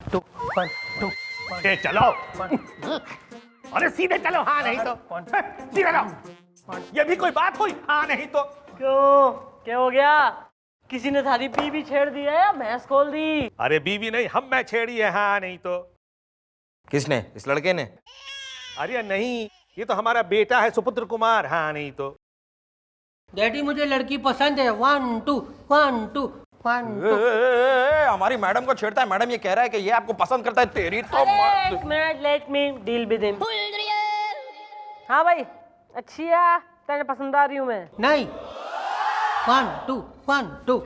To one two ए, चलो। अरे सीधे चलो, हाँ नहीं तो सीधे रहो। ये भी कोई बात हुई? हाँ नहीं तो क्यों, क्या हो गया? किसी ने थारी बीवी छेड़ दी है या भैंस खोल दी? अरे बीवी नहीं, हम मैं छेड़ी है, हाँ नहीं तो। किसने? इस लड़के ने? अरे नहीं, ये तो हमारा बेटा है सुपुत्र कुमार, हाँ नहीं तो। डैडी मुझे लड़की पसंद है, 1 2 1 2 1 2। हमारी मैडम को छेड़ता है। मैडम ये कह रहा है कि ये आपको पसंद करता है। तेरी तो एक minute, let me deal with him. हाँ भाई, अच्छी है, तेरे पसंद आ रही हूँ मैं। नहीं, 1 2 1 2।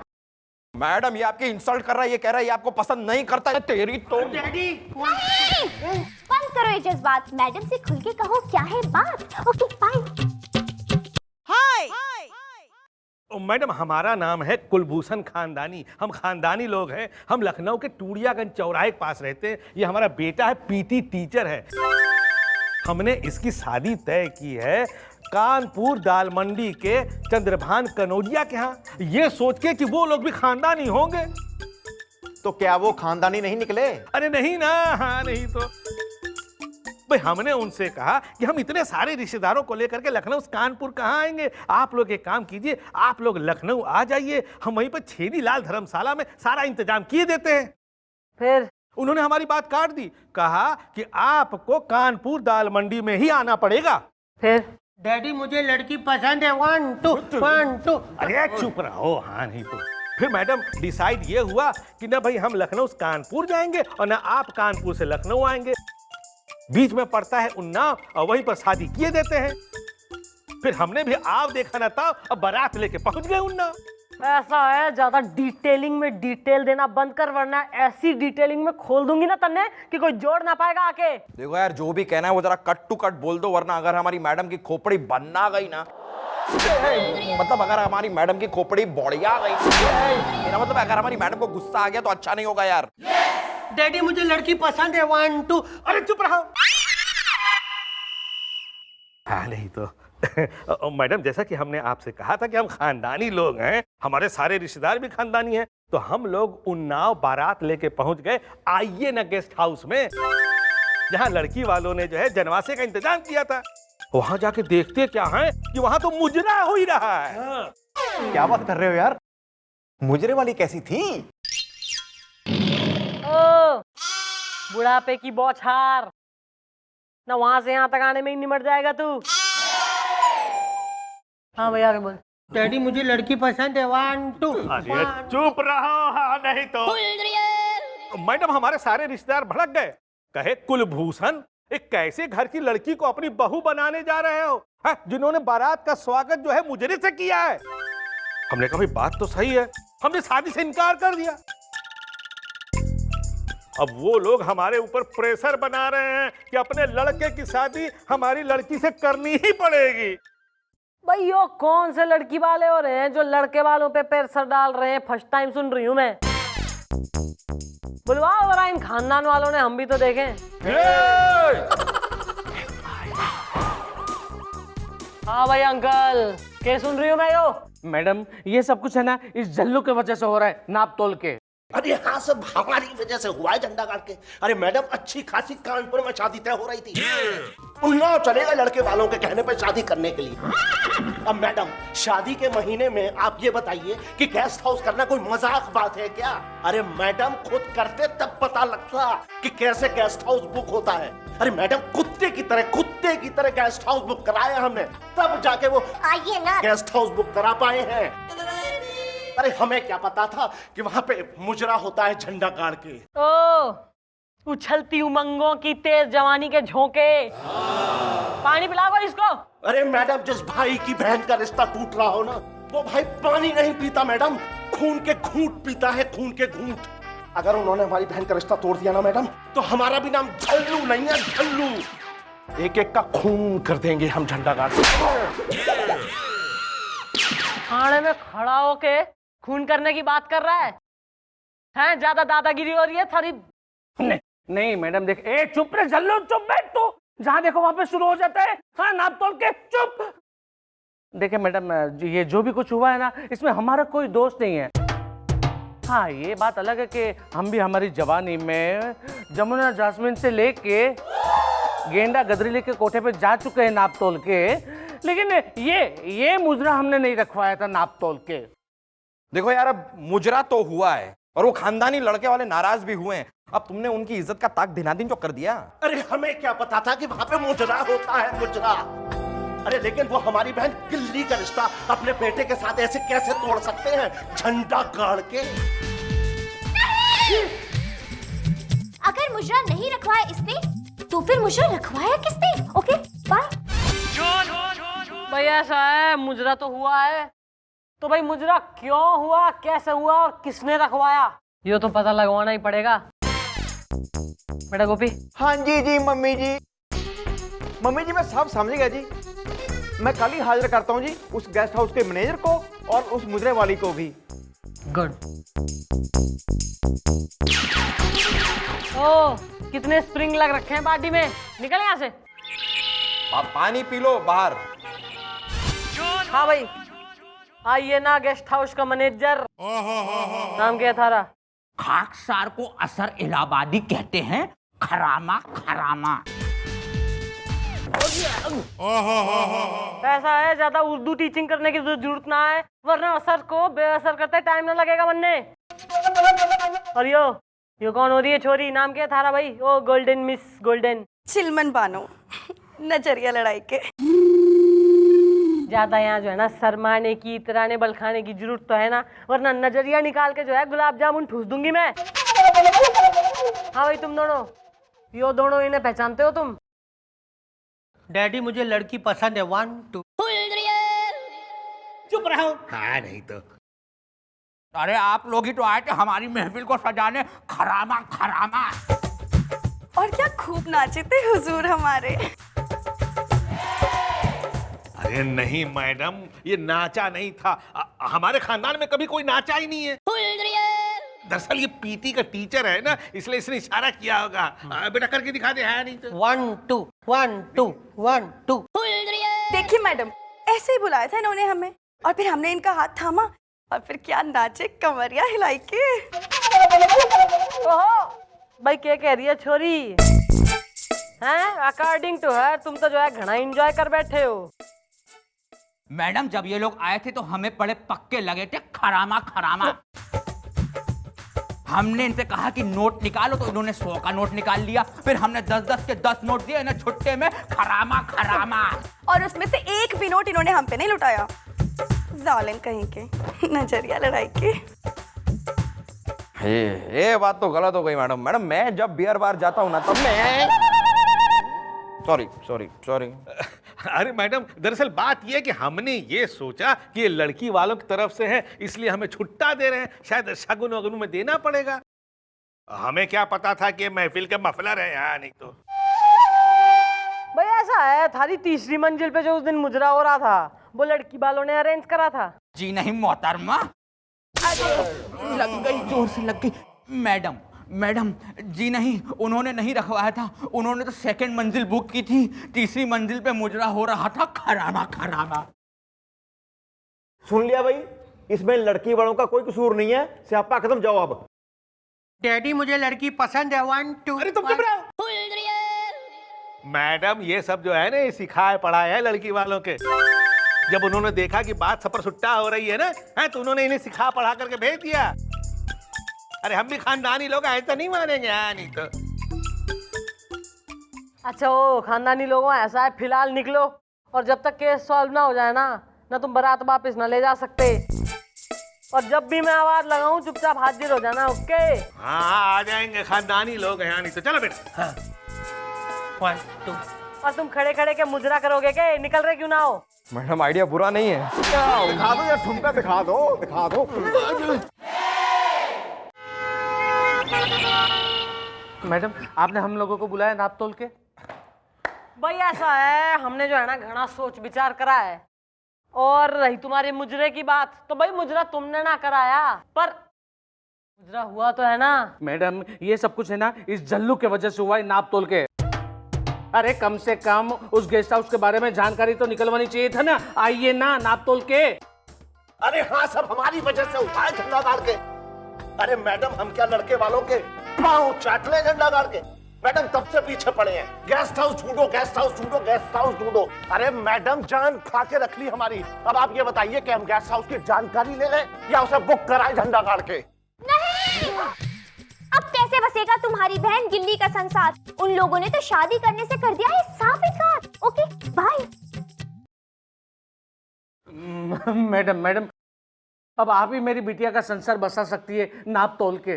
मैडम ये आपकी इंसल्ट कर रहा है। ये कह रहा है ये आपको पसंद नहीं करता है। तेरी तो डैडी बंद करो ये जज्बात, मैडम से खुल के कहो क्या है बात। Okay fine. ओ, मैडम हमारा नाम है कुलभूषण खानदानी, हम खानदानी लोग हैं। हम लखनऊ के टूड़ियागंज चौराहे के पास रहते हैं। ये हमारा बेटा है, पीटी टीचर है। हमने इसकी शादी तय की है कानपुर दाल मंडी के चंद्रभान कनौजिया के यहाँ, ये सोच के कि वो लोग भी खानदानी होंगे। तो क्या वो खानदानी नहीं निकले? अरे नहीं ना, हाँ नहीं तो। भाई हमने उनसे कहा कि हम इतने सारे रिश्तेदारों को लेकर के लखनऊ कानपुर कहाँ आएंगे, आप लोग एक काम कीजिए, आप लोग लखनऊ आ जाइए, हम वहीं पर छेदी लाल धर्मशाला में सारा इंतजाम किए देते हैं। फिर उन्होंने हमारी बात काट दी, कहा कि आपको कानपुर दाल मंडी में ही आना पड़ेगा। फिर डैडी मुझे लड़की पसंद है, 1 2 1 2। अरे चुप रहो, हाँ नहीं तो। फिर मैडम डिसाइड ये हुआ कि ना भाई हम लखनऊ से कानपुर जाएंगे और ना आप कानपुर से लखनऊ आएंगे, बीच में पड़ता है उन्नाव, और वहीं पर शादी किए देते हैं। फिर हमने भी आव देखा ना था, अब बारात लेके पहुंच गए उन्नाव। ऐसा है, ज्यादा डिटेलिंग में डिटेल देना बंद कर, वरना ऐसी डिटेलिंग में खोल दूंगी ना तन्ने कि कोई जोड़ ना पाएगा आके। देखो यार, जो भी कहना है वो जरा कट टू कट बोल दो, वरना अगर हमारी मैडम की खोपड़ी बनना गई ना, मतलब अगर हमारी मैडम की खोपड़ी बढ़िया गई, मेरा मतलब अगर हमारी मैडम को गुस्सा आ गया तो अच्छा नहीं होगा यार। डैडी मुझे लड़की पसंद है, 1 2। अरे चुप रहो। हाँ नहीं तो। मैडम जैसा कि हमने आपसे कहा था कि हम खानदानी लोग हैं, हमारे सारे रिश्तेदार भी खानदानी हैं, तो हम लोग उन्नाव बारात लेके पहुंच गए। आइए ना गेस्ट हाउस में, जहां लड़की वालों ने जो है जनवासे का इंतजाम किया था। वहां जाके देखते क्या है कि वहां तो मुजरा हो ही रहा है। क्या बात कर रहे हो यार? मुजरे वाली कैसी थी? ओ, बुढ़ापे की बौछार ना, वहां से यहाँ तक आने में ही निमट जाएगा तू। हाँ भैया आगे बोल। डैडी मुझे लड़की पसंद है, 1 2। अरे चुप रहो, हाँ नहीं तो। मैडम हमारे सारे रिश्तेदार भड़क गए, कहे कुलभूषण एक कैसे घर की लड़की को अपनी बहू बनाने जा रहे हो, हाँ, जिन्होंने बारात का स्वागत जो है मुजरे से किया है। हमने कहा भाई बात तो सही है, हमने शादी से इनकार कर दिया। अब वो लोग हमारे ऊपर प्रेशर बना रहे हैं कि अपने लड़के की शादी हमारी लड़की से करनी ही पड़ेगी। भाई यो कौन से लड़की वाले हो रहे हैं जो लड़के वालों पे प्रेशर डाल रहे हैं? फर्स्ट टाइम सुन रही हूँ मैं। बुलवाओ जरा इन खानदान वालों ने, हम भी तो देखें। हाँ भाई अंकल, क्या सुन रही हूँ मैं यो? मैडम ये सब कुछ है ना इस जल्लू के वजह से हो रहा है, नाप तोल के। अरे हाँ, सब हमारी वजह से हुआ है, झंडा गाड़ के। अरे मैडम अच्छी खासी कानपुर में शादी तय हो रही थी, उन्नाव चले गए लड़के वालों के कहने पर शादी करने के लिए। अब मैडम शादी के महीने में आप ये बताइए कि गेस्ट हाउस करना कोई मजाक बात है क्या? अरे मैडम खुद करते तब पता लगता कि कैसे गेस्ट हाउस बुक होता है। अरे मैडम कुत्ते की तरह गेस्ट हाउस बुक कराया हमने, तब जाके वो आइए ना गेस्ट हाउस बुक करा पाए हैं। अरे हमें क्या पता था कि वहां पे मुजरा होता है झंडा गाड़ के। ओ, उछलती उमंगों की तेज जवानी के झोंके। पानी पिलाओ इसको। अरे मैडम जिस भाई की बहन का रिश्ता टूट रहा हो ना, वो भाई पानी नहीं पीता मैडम, खून के घूंट पीता है, खून के घूंट। अगर उन्होंने हमारी बहन का रिश्ता तोड़ दिया ना मैडम, तो हमारा भी नाम झल्लू नहीं है, झल्लू। एक एक का खून कर देंगे हम झंडा गाड़ के। खाने में खड़ा होके खून करने की बात कर रहा है? हैं, ज्यादा दादागिरी हो रही है थारी। नहीं मैडम देख, ए चुप रे जल्लू, चुप बैठ तू। जहां देखो वहां पे शुरू हो जाता है, हाँ नाप तोल के, चुप। देखिए मैडम, ये जो भी कुछ हुआ है ना, इसमें हमारा कोई दोष नहीं है। हाँ ये बात अलग है कि हम भी हमारी जवानी में जमुना जास्मिन से लेके गेंडा गदरीले के कोठे पे जा चुके हैं नाप तोल के, लेकिन ये मुजरा हमने नहीं रखवाया था नाप तोल के। देखो यार, अब मुजरा तो हुआ है और वो खानदानी लड़के वाले नाराज भी हुए हैं। अब तुमने उनकी इज्जत का ताक दिनादिन जो कर दिया। अरे हमें क्या पता था कि वहां पे मुजरा होता है, मुजरा। अरे लेकिन वो हमारी बहन गिल्ली का रिश्ता अपने बेटे के साथ ऐसे कैसे तोड़ सकते हैं, झंडा गाड़ के। अगर मुजरा नहीं रखवाया इसने तो फिर मुजरा रखवाया किसने? Okay bye. भाई ऐसा है, मुजरा तो हुआ है, तो भाई मुजरा क्यों हुआ, कैसे हुआ और किसने रखवाया, ये तो पता लगवाना ही पड़ेगा। बेटा गोपी। हाँ जी जी मम्मी जी। मम्मी जी मैं सब समझ गया जी। मैं कल ही हाजिर करता हूँ जी उस गेस्ट हाउस के मैनेजर को और उस मुजरे वाली को भी। गुड। ओ कितने स्प्रिंग लग रखे हैं बाडी में, निकल यहाँ से। पानी पी लो बाहर। हाँ भाई आइए ना गेस्ट हाउस का मैनेजर। नाम क्या था थारा? खाकसार को असर इलाहाबादी कहते हैं, खरामा खरामा। पैसा है, ज्यादा उर्दू टीचिंग करने की जरूरत ना है, वरना असर को बेअसर करते टाइम ना लगेगा बनने। और यो कौन हो रही है छोरी, नाम क्या थारा भाई? ओ गोल्डन मिस गोल्डन। चिलमन बानो, नजरिया लड़ाई के। ज्यादा यहाँ जो है ना शरमाने की, इतराने बलखाने की जरूरत तो है ना, वरना नजरिया निकाल के जो है गुलाब जामुन ठूस दूंगी मैं। हाँ भाई तुम दोनों, यो दोनों इन्हें पहचानते हो तुम? डैडी मुझे लड़की पसंद है, 1 2। चुप रहो। हाँ नहीं तो। अरे आप लोग ही तो आए थे हमारी महफिल को सजाने, खरामा खरामा। और क्या खूब नाचे थे हुजूर हमारे। अरे नहीं मैडम, ये नाचा नहीं था। हमारे खानदान में कभी कोई नाचा ही नहीं है। दरअसल ये पीटी का टीचर है ना, इसलिए इसने इशारा किया होगा। बेटा करके दिखा दे। है नहीं तो। 1 2 1 2 1 2। देखिए मैडम, ऐसे ही बुलाया था इन्होंने हमें और फिर हमने इनका हाथ थामा और फिर क्या नाचे, कमरिया हिलाई के। ओहो भाई क्या कह रही है छोरी हैं? अकॉर्डिंग टू हर तुम तो जो है घना एंजॉय कर बैठे हो। मैडम जब ये लोग आए थे तो हमें बड़े पक्के लगे थे, खरामा खरामा। हमने इनसे कहा कि नोट निकालो तो इन्होंने 100 का नोट निकाल लिया। फिर हमने 10-10 के 10 नोट दिए इन्हें छुट्टे में, खरामा खरामा। और उसमें से एक भी नोट इन्होंने हम पे नहीं लुटाया, जालिम कहीं के, नजरिया लड़ाई के। ये बात तो गलत हो गई मैडम। मैडम मैं जब बियर बार जाता हूँ ना तब मैं सॉरी। अरे मैडम दरअसल बात यह है कि हमने ये सोचा कि ये लड़की वालों की तरफ से है, इसलिए हमें छुट्टा दे रहे हैं। शायद शगुन वगुन में देना पड़ेगा। हमें क्या पता था कि महफिल के मफलर है। यहाँ नहीं तो। भाई ऐसा है, थारी तीसरी मंजिल पे जो उस दिन मुजरा हो रहा था वो लड़की वालों ने अरेंज करा था। जी नहीं मोहतरमा। लग गई, जोर से लग गई। मैडम जी नहीं, उन्होंने नहीं रखवाया था। उन्होंने तो 2nd मंजिल बुक की थी, 3री मंजिल पे मुजरा हो रहा था, खरामा खरामा। सुन लिया भाई, इसमें लड़की वालों का कोई कसूर नहीं है। स्यापा खत्म, जाओ अब। डैडी मुझे लड़की पसंद है, 1 2। अरे तुम चुप रहो। मैडम ये सब जो है ना, ये सिखाए पढ़ाए है लड़की वालों के। जब उन्होंने देखा कि बात सपर सुट्टा हो रही है ना, तो उन्होंने इन्हें सिखा पढ़ा करके भेज दिया। अरे हम भी खानदानी लोग, ऐसा नहीं मानेंगे। नहीं तो। अच्छा ओ खानदानी लोगों ऐसा है, फिलहाल निकलो और जब तक केस सॉल्व ना हो जाए ना तुम बारात वापस ना ले जा सकते। और जब भी मैं आवाज लगाऊं चुपचाप हाजिर हो जाना। ओके? हाँ आ जाएंगे, खानदानी लोग हैं। नहीं तो चलो बेटा। 1 2। और तुम खड़े खड़े के मुजरा करोगे के, निकल रहे क्यों ना हो? मैडम आइडिया बुरा नहीं है। दिखा दो यार, ठुमका दिखा दो। मैडम आपने हम लोगों को बुलाया नाप तोल के? भाई ऐसा है, हमने जो है ना घना सोच विचार करा है। और रही तुम्हारे मुजरे की बात, तो भाई मुजरा तुमने ना कराया, पर मुजरा हुआ तो है ना। मैडम ये सब कुछ है ना इस जल्लू के वजह से हुआ है, नाप तोल के। अरे कम से कम उस गेस्ट हाउस के बारे में जानकारी तो निकलवानी चाहिए था ना। आइए ना नाप तोल के। अरे हाँ सब हमारी वजह से हुआ है, झंडा गाड़ के। अरे मैडम, हम क्या लड़के वालों के पांव चाट ले झंडा गाड़ के? मैडम तब से पीछे पड़े हैं, गेस्ट हाउस ढूंढो, गेस्ट हाउस ढूंढो, गेस्ट हाउस ढूंढो। अरे मैडम, जान खा के रख ली हमारी। अब आप ये बताइए कि हम गेस्ट हाउस की जानकारी ले लें या उसे बुक कराएं झंडा गाड़ के? नहीं, अब कैसे बसेगा तुम्हारी बहन गिल्ली का संसार? उन लोगों ने तो शादी करने से कर दिया है साफ इनकार। Okay bye. मैडम अब आप ही मेरी बिटिया का संसार बसा सकती है नाप तोल के।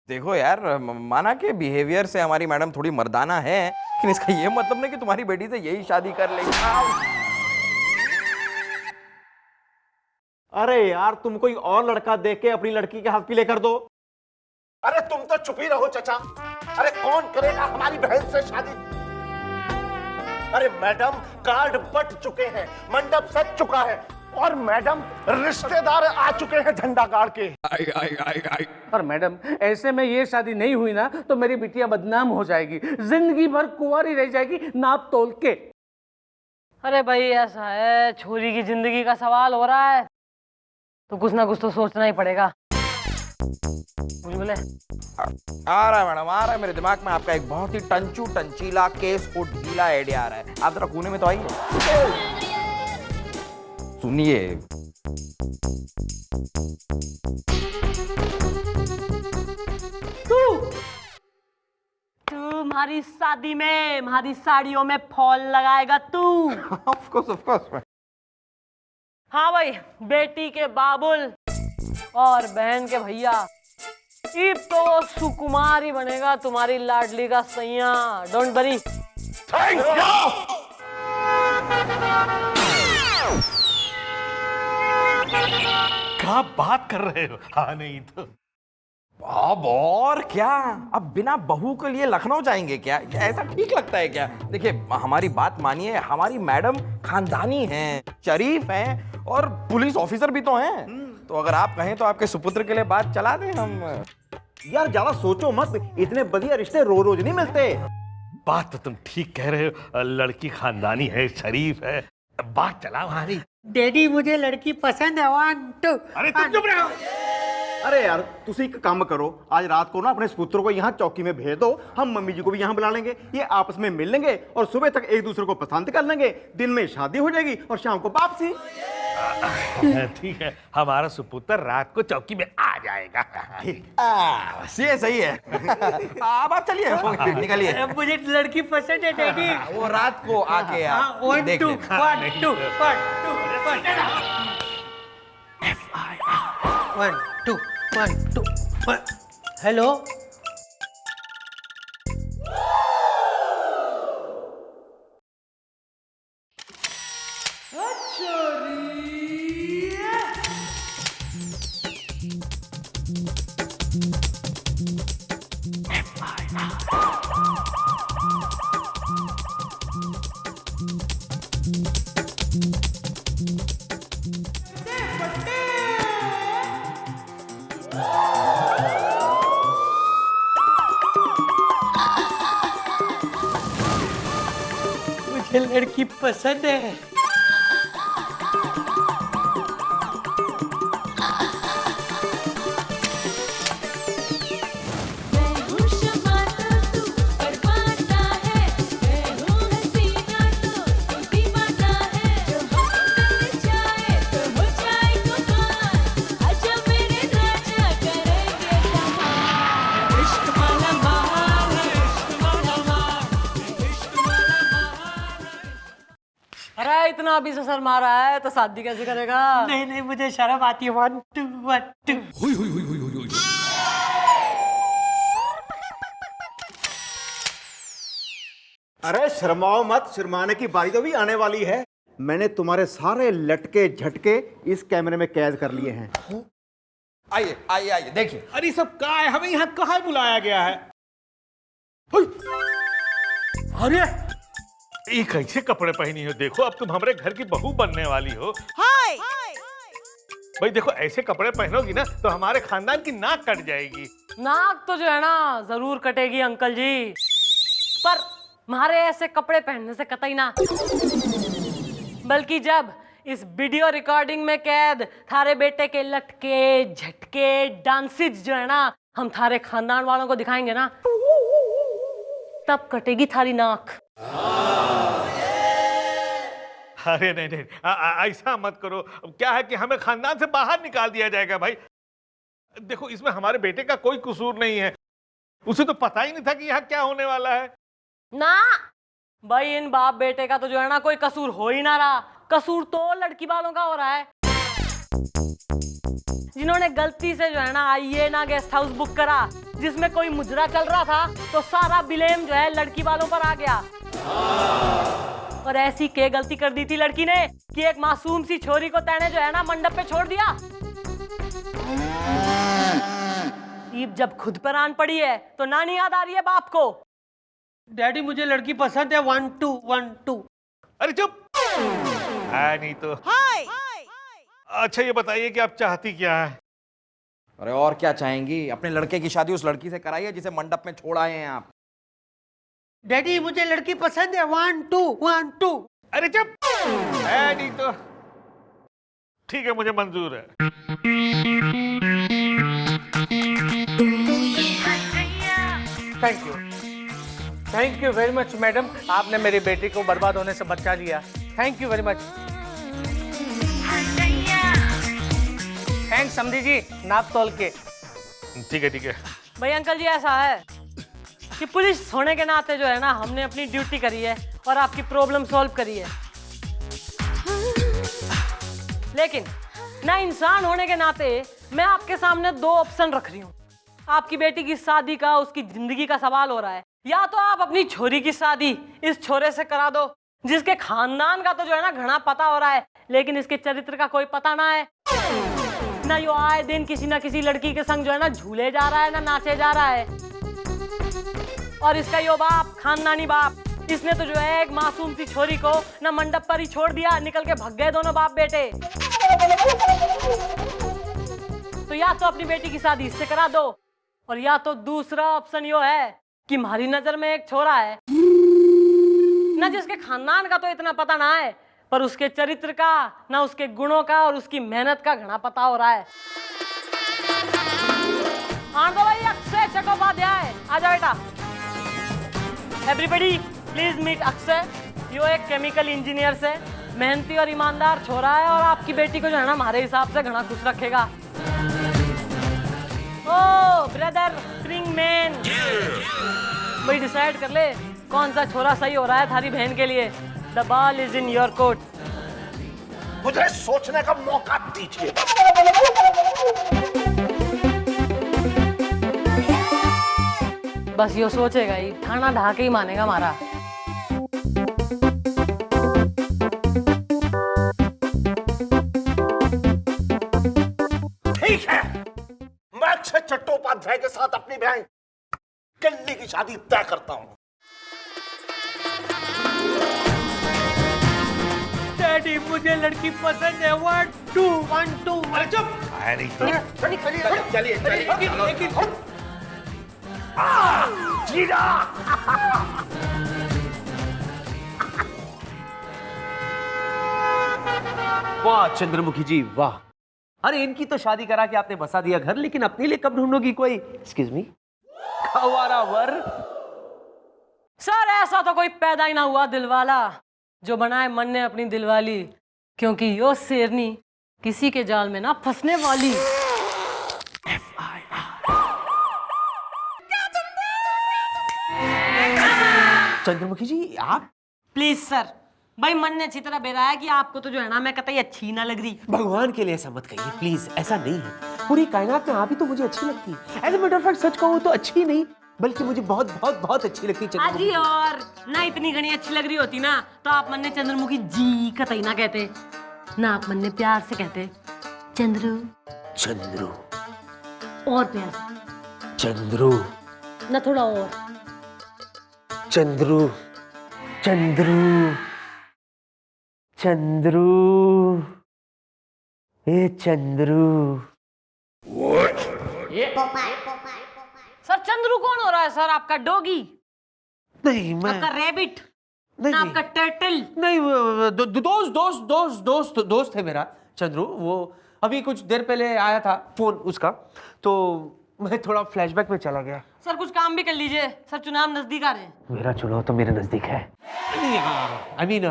देखो यार, माना कि बिहेवियर से हमारी मैडम थोड़ी मर्दाना है, लेकिन इसका ये मतलब नहीं कि तुम्हारी बेटी से यही शादी कर लेगी। अरे यार, तुम कोई और लड़का देख के अपनी लड़की के हाथ पीले कर दो। अरे तुम तो चुप ही रहो चचा। अरे कौन करेगा हमारी बहन से शादी? अरे मैडम, कार्ड बट चुके हैं, मंडप सज चुका है और मैडम रिश्तेदार आ चुके हैं झंडा गाड़ के। और मैडम, ऐसे में ये शादी नहीं हुई ना तो मेरी बिटिया बदनाम हो जाएगी, जिंदगी भर कुंवारी रह जाएगी नाप तोल के। अरे भाई ऐसा है, छोरी की जिंदगी का सवाल हो रहा है तो कुछ ना कुछ तो सोचना ही पड़ेगा। बोले आ रहा है मैडम, आ रहा है मेरे दिमाग में आपका एक बहुत ही टंचू टंचीला केस को ढीला आइडिया आ रहा है। आप जरा कोने में तो आइए, सुनिए। तुम्हारी शादी में हमारी साड़ियों में फॉल लगाएगा तू। Of course. हाँ भाई, बेटी के बाबुल और बहन के भैया, इब तो वो सुकुमार ही बनेगा तुम्हारी लाडली का सैया। Don't worry. क्या बात कर रहे हो? हाँ नहीं तो अब और क्या, अब बिना बहू के लिए लखनऊ जाएंगे क्या? ऐसा ठीक लगता है क्या? देखिए, हमारी बात मानिए, हमारी मैडम खानदानी हैं, शरीफ हैं और पुलिस ऑफिसर भी तो हैं। तो अगर आप कहें तो आपके सुपुत्र के लिए बात चला दें हम। यार ज्यादा सोचो मत, इतने बढ़िया रिश्ते रोज रोज नहीं मिलते। बात तो तुम ठीक कह रहे हो, लड़की खानदानी है, शरीफ है, बात चला हमारी। डैडी मुझे लड़की पसंद है। 1 2। अरे तुम चुप रहो। अरे यार, तुसी एक काम करो, आज रात को ना अपने पुत्र को यहाँ चौकी में भेज दो, हम मम्मी जी को भी यहाँ बुला लेंगे, ये आपस में मिल लेंगे और सुबह तक एक दूसरे को पसंद कर लेंगे। दिन में शादी हो जाएगी और शाम को वापसी। ठीक है, हमारा सुपुत्र रात को चौकी में आ जाएगा। ये सही है। अब आप चलिए, निकलिए। मुझे लड़की पसंद है डैडी। वो रात को आके आप 1 देख 2 लें। 1 2 1 2 हेलो। मुझे लड़की पसंद है। अरे इतना अभी से शर्मा रहा है तो शादी कैसे करेगा? नहीं नहीं, मुझे शर्म आती है। 1 2 1 2। अरे शर्माओ मत, शर्माने की बारी तो भी आने वाली है। मैंने तुम्हारे सारे लटके झटके इस कैमरे में कैद कर लिए हैं। आइए आइए आइए, देखिए। अरे सब कहाँ है? हमें यहाँ कहाँ बुलाया गया है? अरे ये कैसे कपड़े पहनी हो? देखो, अब तुम हमारे घर की बहू बनने वाली हो। हाय। भाई देखो, ऐसे कपड़े पहनोगी ना तो हमारे खानदान की नाक कट जाएगी। नाक तो जो है ना जरूर कटेगी अंकल जी, पर हमारे ऐसे कपड़े पहनने से कतई ना। बल्कि जब इस वीडियो रिकॉर्डिंग में कैद थारे बेटे के लटके झटके डांसेज जो है ना हम थारे खानदान वालों को दिखाएंगे ना, तब कटेगी थारी नाक। अरे नहीं नहीं, ऐसा मत करो। क्या है कि हमें खानदान से बाहर निकाल दिया जाएगा भाई। देखो, इसमें हमारे बेटे का कोई कसूर नहीं है, उसे तो पता ही नहीं था कि यहाँ क्या होने वाला है। ना भाई, इन बाप बेटे का तो जो है ना कोई कसूर हो ही ना रहा, कसूर तो लड़की वालों का हो रहा है, जिन्होंने गलती से जो है ना आइए ना गेस्ट हाउस बुक करा, जिसमें कोई मुजरा चल रहा था, तो सारा ब्लेम जो है लड़की वालों पर आ गया। और ऐसी क्या गलती कर दी थी लड़की ने कि एक मासूम सी छोरी को तेने जो है ना मंडप पे छोड़ दिया। ईब जब खुद पर आन पड़ी है तो नानी याद आ रही है बाप को। डैडी मुझे लड़की पसंद है 1 2 1 2। अरे चुप। है नहीं तो। अच्छा ये बताइए कि आप चाहती क्या है? अरे और क्या चाहेंगी? अपने लड़के की शादी उस लड़की से कराइए जिसे मंडप में छोड़ आए हैं आप। डैडी मुझे लड़की पसंद है 1 2 1 2। अरे चुप। है नहीं तो। ठीक है, मुझे मंजूर है। Thank you very much madam, आपने मेरी बेटी को बर्बाद होने से बचा लिया। Thank you very much. Thanks समधी जी, नाप तोल के। ठीक है ठीक है। भाई अंकल जी, ऐसा है कि पुलिस होने के नाते जो है ना हमने अपनी ड्यूटी करी है और आपकी प्रॉब्लम सॉल्व करी है, लेकिन ना इंसान होने के नाते मैं आपके सामने 2 ऑप्शन रख रही हूँ। आपकी बेटी की शादी का, उसकी जिंदगी का सवाल हो रहा है। या तो आप अपनी छोरी की शादी इस छोरे से करा दो जिसके खानदान का तो जो है ना घना पता हो रहा है, लेकिन इसके चरित्र का कोई पता ना है, ना यो आए दिन किसी ना किसी लड़की के संग जो है ना झूले जा रहा है, ना नाचे जा रहा है। और इसका यो बाप, खानदानी बाप, इसने तो जो है एक मासूम सी छोरी को ना मंडप पर ही छोड़ दिया, निकल के भग गए दोनों बाप बेटे। तो या तो अपनी बेटी की शादी इससे करा दो, और या तो दूसरा ऑप्शन यो है कि हमारी नजर में एक छोरा है ना जिसके खानदान का तो इतना पता ना है, पर उसके चरित्र का, ना उसके गुणों का और उसकी मेहनत का घना पता हो रहा है। आनंद भाई, अक्षय चट्टोपाध्याय, आजा बेटा। Everybody please meet Akshay. यो एक केमिकल इंजीनियर से मेहनती और ईमानदार छोरा है, और आपकी बेटी को जो है ना हमारे हिसाब से घना खुश रखेगा। ओ ब्रदर स्प्रिंग मैन, भाई डिसाइड कर ले कौन सा छोरा सही हो रहा है थारी बहन के लिए। The ball is in your court. मुझे सोचने का मौका दीजिए। बस यो सोचेगा ही, खाना ढा के ही मानेगा हमारा। ठीक है, मैं अक्षय चट्टोपाध्याय के साथ अपनी बहन किल्ली की शादी तय करता हूं। डैडी मुझे लड़की पसंद है 1 2 1 2। अरे चुप। है नहीं तो। चलिए चलिए। जीरा। वाह चंद्रमुखी जी वाह। अरे इनकी तो शादी करा के आपने बसा दिया घर, लेकिन अपने लिए कब ढूंढोगी कोई एक्सक्यूज मी खवारा वर? सर ऐसा तो कोई पैदा ही ना हुआ दिलवाला जो बनाए मन ने अपनी दिलवाली, क्योंकि यो शेरनी किसी के जाल में ना फंसने वाली। चंद्रमुखी जी आप प्लीज सर, भाई मन ने अच्छी तरह बेरा है कि आपको तो जो है ना मैं कतई अच्छी ना लग रही। भगवान के लिए ऐसा मत कहिए प्लीज, ऐसा नहीं है। पूरी कायनात में आप ही तो मुझे अच्छी लगती है। As a matter of fact सच कहूँ तो अच्छी नहीं बल्कि मुझे बहुत बहुत बहुत अच्छी लगती है आजी, और ना इतनी घनी अच्छी लग रही होती ना तो आप मन ने चंद्रमुखी जी कतई ना कहते, ना आप मन ने प्यार से कहते चंद्रू चंद्रू, और प्यार से चंद्रू, ना थोड़ा और चंद्रू, चंद्रू, चंद्रू, ए चंद्रू। सर चंद्रू कौन हो रहा है सर? आपका डॉगी? नहीं मैं आपका रैबिट? नहीं आपका टाइटल? नहीं, दोस्त है मेरा चंद्रू। वो अभी कुछ देर पहले आया था फोन उसका, तो मैं थोड़ा फ्लैशबैक में चला गया। सर कुछ काम भी कर लीजिए, सर चुनाव नजदीक आ रहे हैं। मेरा चुनाव तो मेरे नजदीक है। आई मीन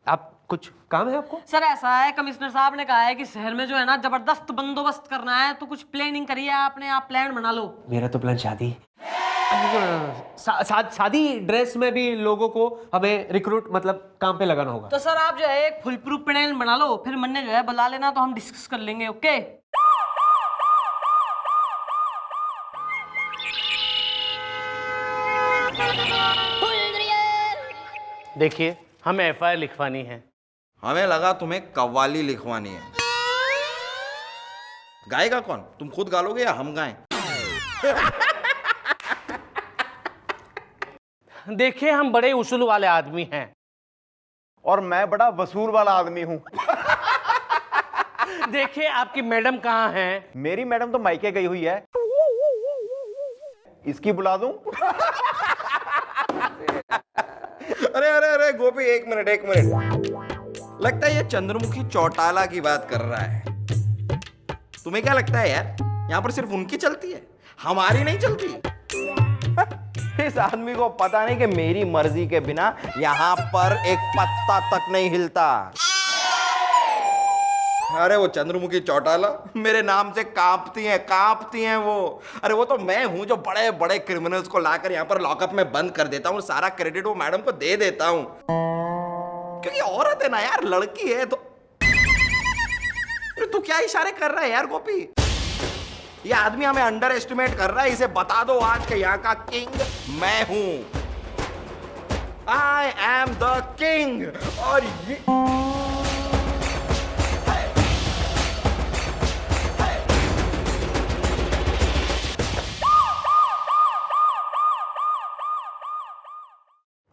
आप कुछ काम है आपको? सर ऐसा है, कमिश्नर साहब ने कहा है कि शहर में जो है ना जबरदस्त बंदोबस्त करना है, तो कुछ प्लानिंग करिए आपने, आप प्लान बना लो। मेरा तो प्लान शादी शादी ड्रेस में भी लोगों को हमें रिक्रूट मतलब काम पे लगाना होगा। तो सर आप जो है एक फुल प्रूफ प्लान बना लो, फिर मन ने जो है बुला लेना तो हम डिस्कस कर लेंगे। ओके देखिए, हमें एफआईआर लिखवानी है। हमें लगा तुम्हें कव्वाली लिखवानी है। गाएगा कौन? तुम खुद गा लोगे या हम गाएं? देखिए, हम बड़े उसूल वाले आदमी हैं। और मैं बड़ा वसूल वाला आदमी हूं। देखिए, आपकी मैडम कहाँ हैं? मेरी मैडम तो मायके गई हुई है। इसकी बुला दूं? अरे अरे अरे गोपी, एक मिनट। लगता है ये चंद्रमुखी चौटाला की बात कर रहा है। तुम्हें क्या लगता है यार, यहाँ पर सिर्फ उनकी चलती है, हमारी नहीं चलती? इस आदमी को पता नहीं कि मेरी मर्जी के बिना यहाँ पर एक पत्ता तक नहीं हिलता। अरे वो चंद्रमुखी चौटाला मेरे नाम से कांपती हैं वो। अरे वो तो मैं हूं जो बड़े बड़े क्रिमिनल्स को लाकर यहाँ पर लॉकअप में बंद कर देता हूँ, सारा क्रेडिट वो मैडम को दे देता हूँ। क्योंकि औरत है ना यार, लड़की है तो। तू क्या इशारे कर रहा है यार गोपी? ये आदमी हमें अंडर एस्टिमेट कर रहा है। इसे बता दो आज के यहाँ का किंग मैं हूं। I am the king. और ये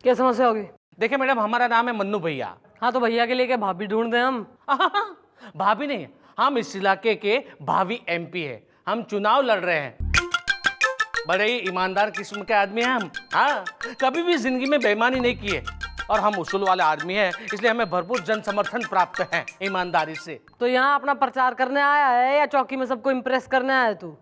क्या समस्या होगी? देखिए मैडम, हमारा नाम है मन्नू भैया। हाँ तो भैया के लिए क्या भाभी ढूंढ दें हम? भाभी नहीं, हम इस इलाके के भावी एमपी है। हम चुनाव लड़ रहे हैं। बड़े ही ईमानदार किस्म के आदमी हैं हम। हाँ, कभी भी जिंदगी में बेईमानी नहीं की है और हम उसूल वाले आदमी हैं, इसलिए हमें भरपूर जन समर्थन प्राप्त है ईमानदारी से। तो यहाँ अपना प्रचार करने आया है या चौकी में सबको इम्प्रेस करने आया है तू?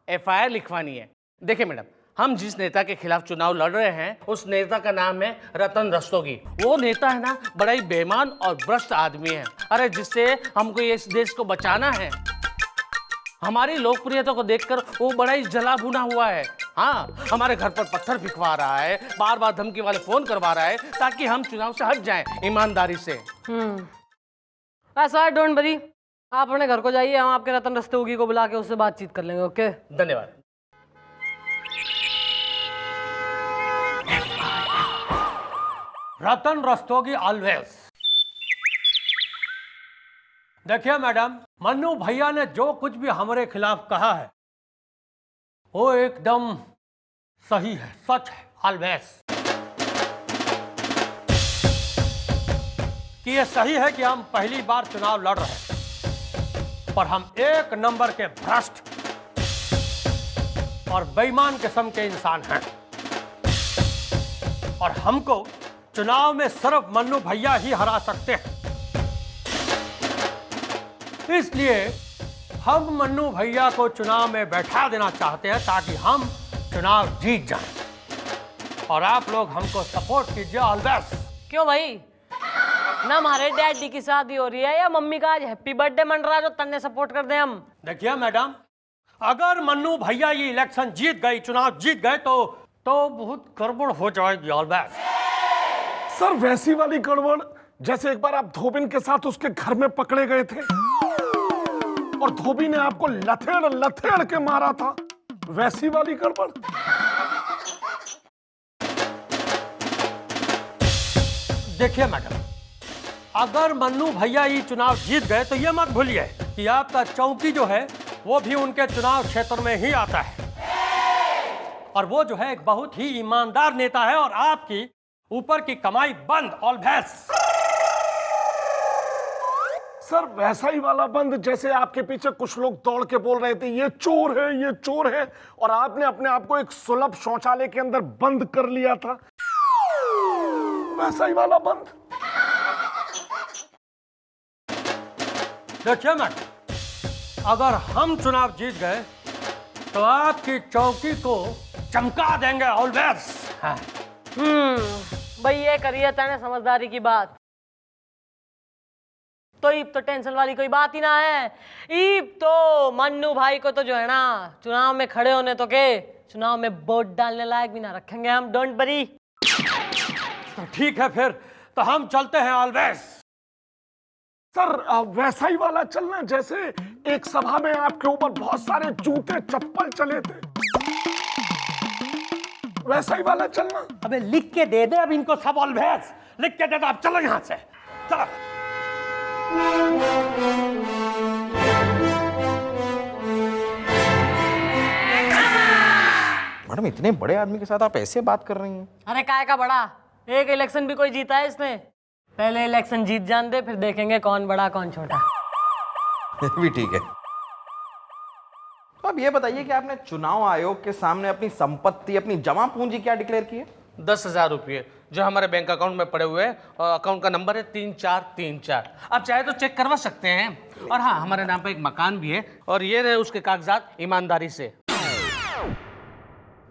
एफआईआर लिखवानी है। देखिए मैडम, हम जिस नेता के खिलाफ चुनाव लड़ रहे हैं उस नेता का नाम है रतन रस्तोगी। वो नेता है ना, बड़ा ही बेईमान और भ्रष्ट आदमी है। अरे जिससे हमको इस देश को बचाना है। हमारी लोकप्रियता को देखकर वो बड़ा ही जला भुना हुआ है। हाँ, हमारे घर पर पत्थर फिकवा रहा है, बार बार धमकी वाले फोन करवा रहा है ताकि हम चुनाव से हट जाएं ईमानदारी से। ऐसा है, डोंट वरी, आप अपने घर को जाइए, हम आपके रतन रस्तोगी को बुला के उससे बातचीत कर लेंगे। ओके, धन्यवाद। रतन रस्तोगी ऑलवेज। देखिए मैडम, मन्नू भैया ने जो कुछ भी हमारे खिलाफ कहा है वो एकदम सही है, सच है ऑलवेज। कि ये सही है कि हम पहली बार चुनाव लड़ रहे हैं, पर हम एक नंबर के भ्रष्ट और बेईमान किस्म के इंसान हैं और हमको चुनाव में सिर्फ मन्नू भैया ही हरा सकते हैं। इसलिए हम मन्नू भैया को चुनाव में बैठा देना चाहते हैं ताकि हम चुनाव जीत जाएं। और आप लोग हमको सपोर्ट कीजिए ऑलवेज। क्यों भाई, ना हमारे डैडी की शादी हो रही है या मम्मी का आज हैप्पी बर्थडे मन रहा है जो तन्ने सपोर्ट कर दें हम? देखिए मैडम, अगर मन्नू भैया ये इलेक्शन जीत गए, चुनाव जीत गए तो बहुत गड़बड़ हो जाएगी ऑलवेज। सर वैसी वाली गड़बड़ जैसे एक बार आप धोबिन के साथ उसके घर में पकड़े गए थे और धोबी ने आपको लथेड़ लथेड़ के मारा था, वैसी वाली गड़बड़। देखिए मैडम, अगर मन्नू भैया ये चुनाव जीत गए तो ये मत भूलिए कि आपका चौकी जो है वो भी उनके चुनाव क्षेत्र में ही आता है और वो जो है एक बहुत ही ईमानदार नेता है और आपकी ऊपर की कमाई बंद ऑलवेज। सर वैसा ही वाला बंद जैसे आपके पीछे कुछ लोग दौड़ के बोल रहे थे ये चोर है, ये चोर है, और आपने अपने आप को एक सुलभ शौचालय के अंदर बंद कर लिया था। वैसा ही वाला बंद। देखिए मैडम, अगर हम चुनाव जीत गए तो आपकी चौकी को चमका देंगे ऑलवेज। भाई ये करिए तने समझदारी की बात। तो ईब तो टेंशन वाली कोई बात ही ना है। ईब तो मन्नू भाई को तो जो है ना चुनाव में खड़े होने तो के चुनाव में वोट डालने लायक भी ना रखेंगे हम, डोंट वरी। तो ठीक है फिर, तो हम चलते हैं ऑलवेज। सर वैसा ही वाला चलना जैसे एक सभा में आपके ऊपर बहुत सारे जूते चप्पल चले थे, वैसा ही वाला चलना। अबे लिख के दे दे अब इनको सब ऑलवेज, लिख के दे दो। अब चलो यहाँ से, चलो। मैडम इतने बड़े आदमी के साथ आप ऐसे बात कर रही हैं? अरे काय का बड़ा, एक इलेक्शन भी कोई जीता है इसने? पहले इलेक्शन जीत जान दे, फिर देखेंगे कौन बड़ा कौन छोटा। भी ठीक है। तो अब ये बताइए कि आपने चुनाव आयोग के सामने अपनी संपत्ति, अपनी जमा पूंजी क्या डिक्लेयर की है? 10,000 रुपये जो हमारे बैंक अकाउंट में पड़े हुए हैं, और अकाउंट का नंबर है 3434। आप चाहे तो चेक करवा सकते हैं। और हाँ, हमारे नाम पे एक मकान भी है, और ये रहे उसके कागजात ईमानदारी से।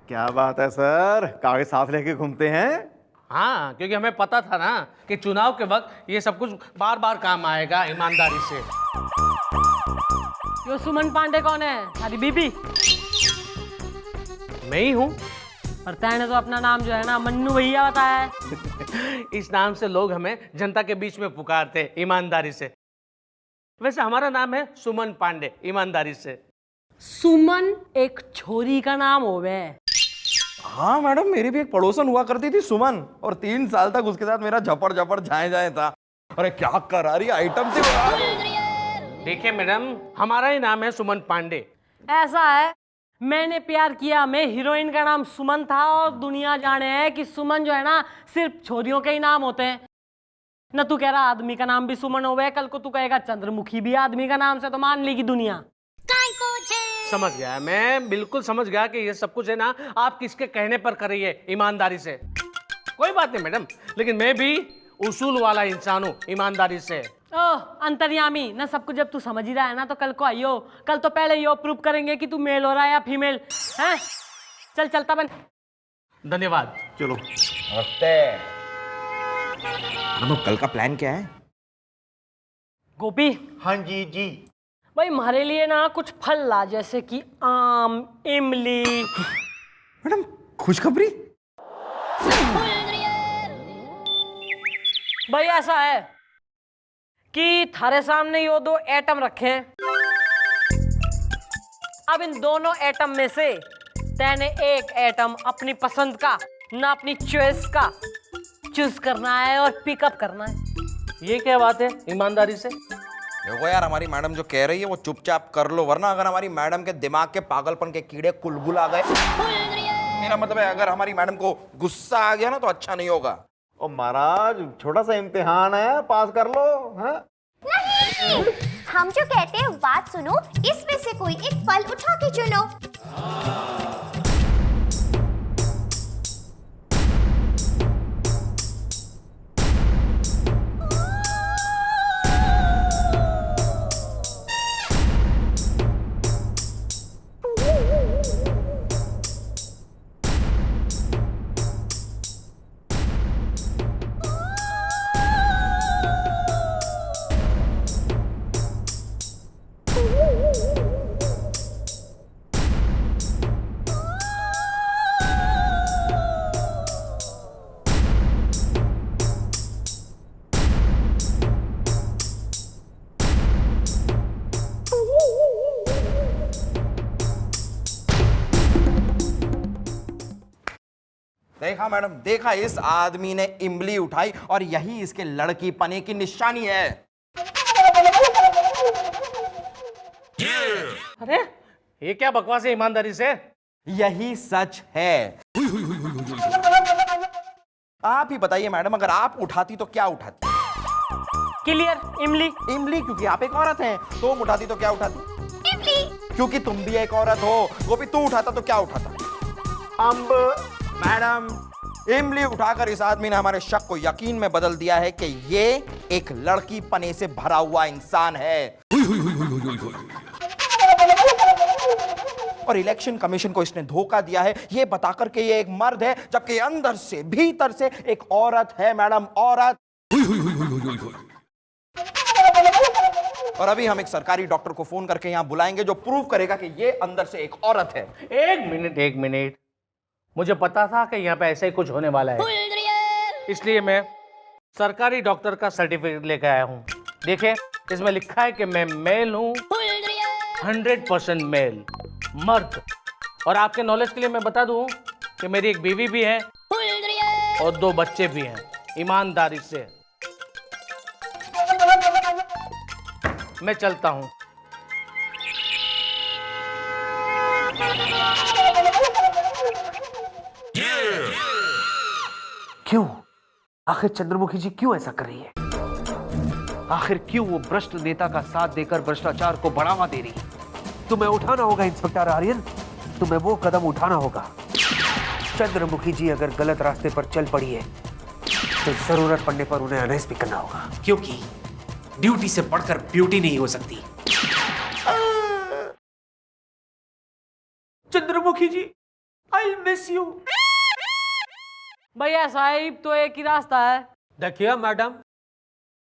क्या बात है सर, कागज साथ लेके घूमते हैं? हाँ, क्योंकि हमें पता था ना कि चुनाव के वक्त ये सब कुछ बार बार काम आएगा ईमानदारी से। यो सुमन पांडे कौन है? सारी बीबी? मैं ही हूँ। और तैने तो अपना नाम जो है ना मन्नू भैया बताया है। इस नाम से लोग हमें जनता के बीच में पुकारते हैं, ईमानदारी से। वैसे हमारा नाम है सुमन पांडे, ईमानदारी से। सुमन एक छोरी का नाम होवे। हाँ मैडम, मेरी भी एक पड़ोसन हुआ करती थी सुमन, और 3 साल तक उसके साथ मेरा झपड़ झपड़ जाए था। अरे क्या करारी आइटम थी। देखिए मैडम, हमारा ही नाम है सुमन पांडे। ऐसा है, मैंने प्यार किया में हीरोइन का नाम सुमन था, और दुनिया जाने है कि सुमन जो है ना सिर्फ छोरियों के ही नाम होते हैं। न तू कह रहा आदमी का नाम भी सुमन होवे, कल को तू कहेगा चंद्रमुखी भी आदमी का नाम से, तो मान लेगी दुनिया। समझ गया, मैं बिल्कुल समझ गया कि ये सब कुछ है ना आप किसके कहने पर कर रही है, ईमानदारी से। कोई बात नहीं मैडम, लेकिन मैं भी उसूल वाला इंसान हूँ, ईमानदारी से। ओह अंतर्यामी, ना सब कुछ जब तू समझ ही रहा है ना, तो कल को आइयो। कल तो पहले यो प्रूव करेंगे कि तू मेल हो रहा है या फीमेल है। चल चलता बन। धन्यवाद। चलो। नमस्ते। कल का प्लान क्या है? गोपी। हाँ जी जी। भाई हमारे लिए ना कुछ फल ला, जैसे कि आम, इमली। मैडम खुशखबरी? भाई ऐसा है कि थारे सामने यो 2 एटम रखे हैं। अब इन दोनों एटम में से तैने एक एटम अपनी पसंद का, ना अपनी चॉइस का चूज करना है और पिकअप करना है। ये क्या बात है ईमानदारी से? देखो यार, हमारी मैडम जो कह रही है वो चुपचाप कर लो, वरना अगर हमारी मैडम के दिमाग के पागलपन के कीड़े कुलबुल आ गए, मेरा मतलब है अगर हमारी मैडम को गुस्सा आ गया ना तो अच्छा नहीं होगा। ओ महाराज, छोटा सा इम्तिहान है, पास कर लो। हाँ? नहीं, हम जो कहते हैं बात सुनो, इसमें से कोई एक फल उठा के चुनो। देखा मैडम, देखा, इस आदमी ने इमली उठाई और यही इसके लड़की पने की निशानी है। अरे ये क्या बकवास है ईमानदारी से? यही सच है। आप ही बताइए मैडम, अगर आप उठाती तो क्या उठाती? क्लियर, इमली। इमली, क्योंकि आप एक औरत हैं। तुम उठाती तो क्या उठाती? इमली। क्योंकि तुम भी एक औरत हो। गोपी, तू उठाता तो क्या उठाता? अम्ब। मैडम, इमली उठाकर इस आदमी ने हमारे शक को यकीन में बदल दिया है कि ये एक लड़की पने से भरा हुआ इंसान है। और इलेक्शन कमीशन को इसने धोखा दिया है ये बताकर कि ये एक मर्द है, जबकि अंदर से भीतर से एक औरत है मैडम, औरत। और अभी हम एक सरकारी डॉक्टर को फोन करके यहां बुलाएंगे जो प्रूव करेगा कि ये अंदर से एक औरत है। एक मिनट, मुझे पता था कि यहाँ पे ऐसा ही कुछ होने वाला है, इसलिए मैं सरकारी डॉक्टर का सर्टिफिकेट लेकर आया हूँ। देखिए, इसमें लिखा है कि मैं मेल हूँ, 100% मेल, मर्द। और आपके नॉलेज के लिए मैं बता दूं कि मेरी एक बीवी भी है और 2 बच्चे भी हैं, ईमानदारी से। मैं चलता हूं। क्यों? आखिर चंद्रमुखी जी क्यों ऐसा कर रही है? आखिर क्यों वो भ्रष्ट नेता का साथ देकर भ्रष्टाचार को बढ़ावा दे रही है? तुम्हें उठाना होगा इंस्पेक्टर आर्यन, तुम्हें वो कदम उठाना होगा। चंद्रमुखी जी अगर गलत रास्ते पर चल पड़ी है तो जरूरत पड़ने पर उन्हें अरेस्ट भी करना होगा, क्योंकि ड्यूटी से बढ़कर ब्यूटी नहीं हो सकती। चंद्रमुखी जी, आई मिस यू। भैया साहिब, तो एक ही रास्ता है। देखिए मैडम,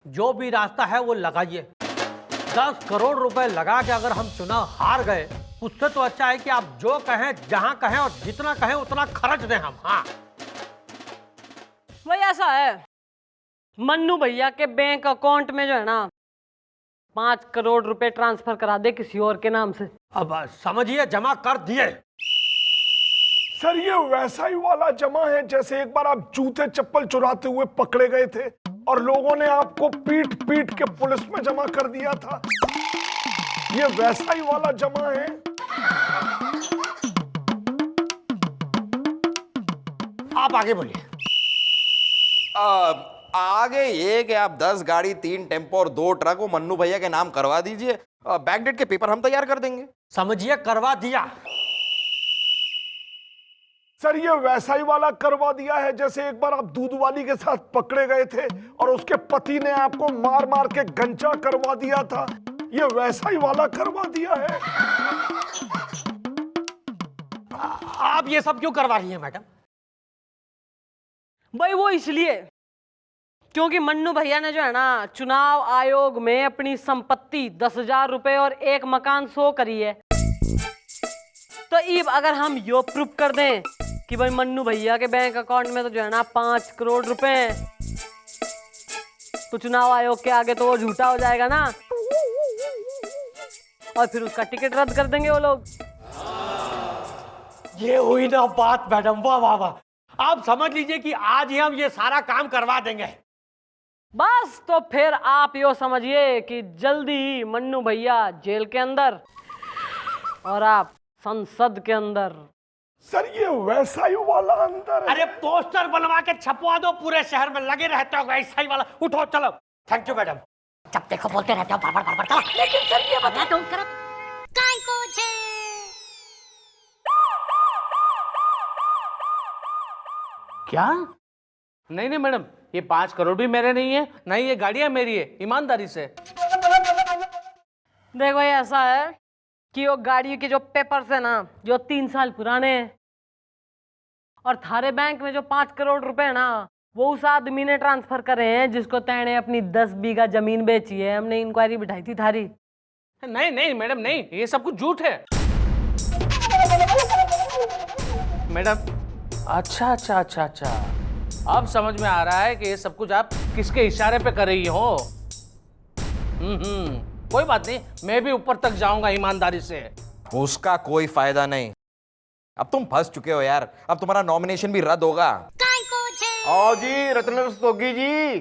जो भी रास्ता है वो लगाइए। 10 करोड़ रुपए लगा के अगर हम चुनाव हार गए, उससे तो अच्छा है कि आप जो कहें, जहां कहें और जितना कहें उतना खर्च दें हम। हाँ भैया ऐसा है, मन्नू भैया के बैंक अकाउंट में जो है ना 5 करोड़ रुपए ट्रांसफर करा दे किसी और के नाम से। अब समझिए, जमा कर दिए। सर ये वैसा ही वाला जमा है जैसे एक बार आप जूते चप्पल चुराते हुए पकड़े गए थे और लोगों ने आपको पीट पीट के पुलिस में जमा कर दिया था। ये वैसा ही वाला जमा है। आप आगे बोलिए। आगे ये कि आप 10 गाड़ी, 3 टेम्पो और 2 ट्रक वो मन्नू भैया के नाम करवा दीजिए। बैकडेट के पेपर हम तैयार कर देंगे। समझिए, करवा दिया। सर ये वैसा ही वाला करवा दिया है जैसे एक बार आप दूध वाली के साथ पकड़े गए थे और उसके पति ने आपको मार मार के गंजा करवा दिया था। ये वैसा ही वाला करवा दिया है। आप ये सब क्यों करवा रही हैं मैडम? भाई वो इसलिए क्योंकि मन्नू भैया ने जो है ना चुनाव आयोग में अपनी संपत्ति 10,000 रुपए और 1 मकान शो करी है। तो इब अगर हम यो प्रूफ कर दें कि भाई मन्नू भैया के बैंक अकाउंट में तो जो है ना 5 करोड़ रुपए हैं, तो चुनाव आयोग के आगे तो वो झूठा हो जाएगा ना, और फिर उसका टिकट रद्द कर देंगे वो लोग। ये हुई ना बात मैडम, वाह वाह वाह। आप समझ लीजिए कि आज ही हम ये सारा काम करवा देंगे। बस तो फिर आप यो समझिए कि जल्दी ही मन्नू भैया जेल के अंदर और आप संसद के अंदर। सर ये वैसा ही वाला अंदर है। अरे पोस्टर बनवा के छपवा दो, पूरे शहर में लगे रहते हो वैसा ही वाला। उठो चलो। Thank you madam. जब देखो बोलते रहते हो बार बार चलो। लेकिन सर ये बता तुम करो काय को छे। क्या? नहीं नहीं मैडम, ये 5 करोड़ भी मेरे नहीं है, नहीं ये गाड़ियां मेरी है, ईमानदारी से। देखो ये ऐसा है कि वो गाड़ी के जो पेपर्स है ना जो 3 साल पुराने हैं, और थारे बैंक में जो 5 करोड़ रुपए है ना वो उस आदमी ने ट्रांसफर करे हैं जिसको तैने अपनी 10 बीघा जमीन बेची है। हमने इंक्वायरी बिठाई थी थारी। नहीं नहीं मैडम, नहीं, ये सब कुछ झूठ है मैडम। अच्छा अच्छा अच्छा अच्छा, अब समझ में आ रहा है कि ये सब कुछ आप किसके इशारे पे कर रही हो। कोई बात नहीं, मैं भी ऊपर तक जाऊंगा ईमानदारी से। उसका कोई फायदा नहीं, अब तुम फंस चुके हो यार। अब तुम्हारा नॉमिनेशन भी रद्द होगा। आओ जी रत्न रस्तोगी जी।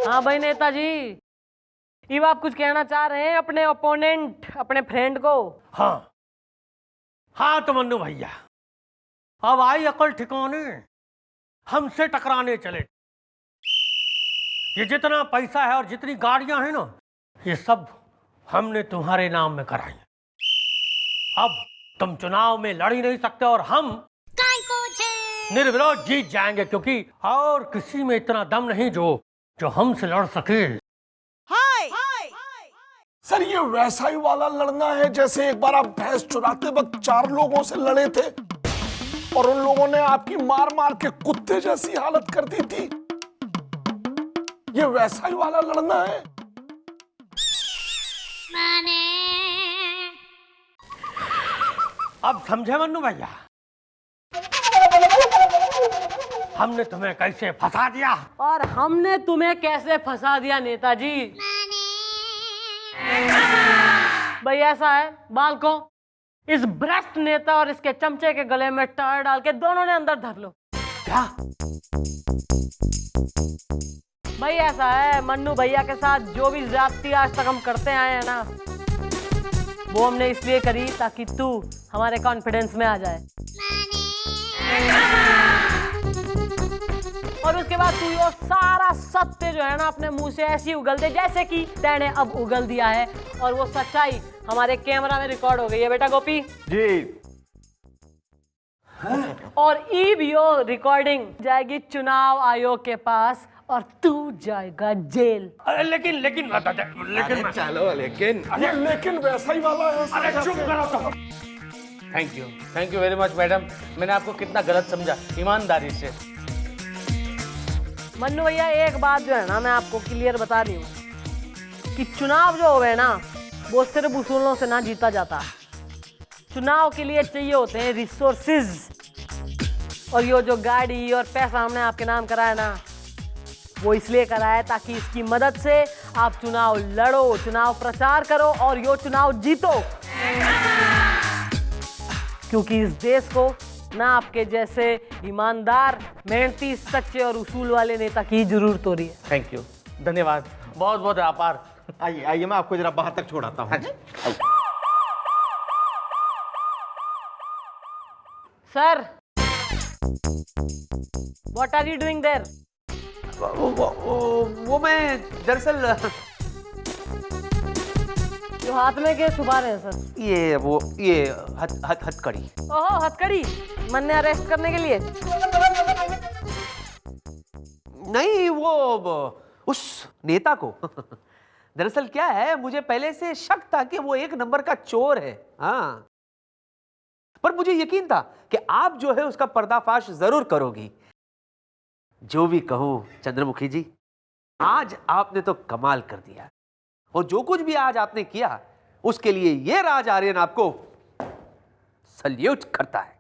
हाँ भाई नेताजी, अब आप कुछ कहना चाह रहे हैं अपने ओपोनेंट, अपने फ्रेंड को? हाँ हाँ तो मन्नू भैया, अब आई अकल ठिकाने, हमसे टकराने चले। ये जितना पैसा है और जितनी गाड़ियां हैं ना, ये सब हमने तुम्हारे नाम में कराई। अब तुम चुनाव में लड़ ही नहीं सकते और हम निर्विरोध जीत जाएंगे, क्योंकि और किसी में इतना दम नहीं जो हमसे लड़ सके। सर ये वैसा ही वाला लड़ना है जैसे एक बार आप भैंस चुराते वक्त 4 लोगों से लड़े थे और उन लोगों ने आपकी मार मार के कुत्ते जैसी हालत कर दी थी। ये वैसा ही वाला लड़ना है। अब समझे मन्नू भैया, हमने तुम्हें कैसे फंसा दिया। और हमने तुम्हें कैसे फंसा दिया नेताजी। भाई ऐसा है, बाल को इस भ्रष्ट नेता और इसके चमचे के गले में टायर डाल के दोनों ने अंदर धर लो। क्या? भाई ऐसा है, मन्नू भैया के साथ जो भी ज्यादती आज तक हम करते आए हैं ना, वो हमने इसलिए करी ताकि तू हमारे कॉन्फिडेंस में आ जाए। और उसके बाद तू ये सारा सत्य जो है ना अपने मुंह से ऐसी उगल दे जैसे कि तैने अब उगल दिया है, और वो सच्चाई हमारे कैमरा में रिकॉर्ड हो गई है बेटा गोपी जी। और ई वीडियो रिकॉर्डिंग जाएगी चुनाव आयोग के पास और तू जाएगा जेल। अरे लेकिन चलो लेकिन वैसा ही वाला है। अरे चुप करो तो। Thank you very much madam, मैंने आपको कितना गलत समझा, ईमानदारी से। मन्नू भैया एक बात जो है ना मैं आपको क्लियर बता रही हूँ कि चुनाव जो होवे ना वो सिर्फ उसूलों से ना जीता जाता। चुनाव के लिए चाहिए होते हैं रिसोर्सेज, और ये जो गाड़ी और पैसा हमने आपके नाम कराया ना, वो इसलिए कराया ताकि इसकी मदद से आप चुनाव लड़ो, चुनाव प्रचार करो और यो चुनाव जीतो। क्योंकि इस देश को ना आपके जैसे ईमानदार, मेहनती, सच्चे और उसूल वाले नेता की जरूरत हो रही है। थैंक यू, धन्यवाद, बहुत बहुत आभार। आइए आइए, मैं आपको जरा बाहर तक छोड़ाता हूँ। Sir, what are you doing there? वो मैं दरअसल जो हाथ में के छुपा रहे हैं सर? ये हथकड़ी। ओहो, हथकड़ी। मन ने अरेस्ट करने के लिए? नहीं, वो उस नेता को। दरअसल क्या है, मुझे पहले से शक था कि वो एक नंबर का चोर है। हाँ, पर मुझे यकीन था कि आप जो है उसका पर्दाफाश जरूर करोगी। जो भी कहूं चंद्रमुखी जी, आज आपने तो कमाल कर दिया, और जो कुछ भी आज आपने किया उसके लिए ये राज आर्यन आपको सल्यूट करता है।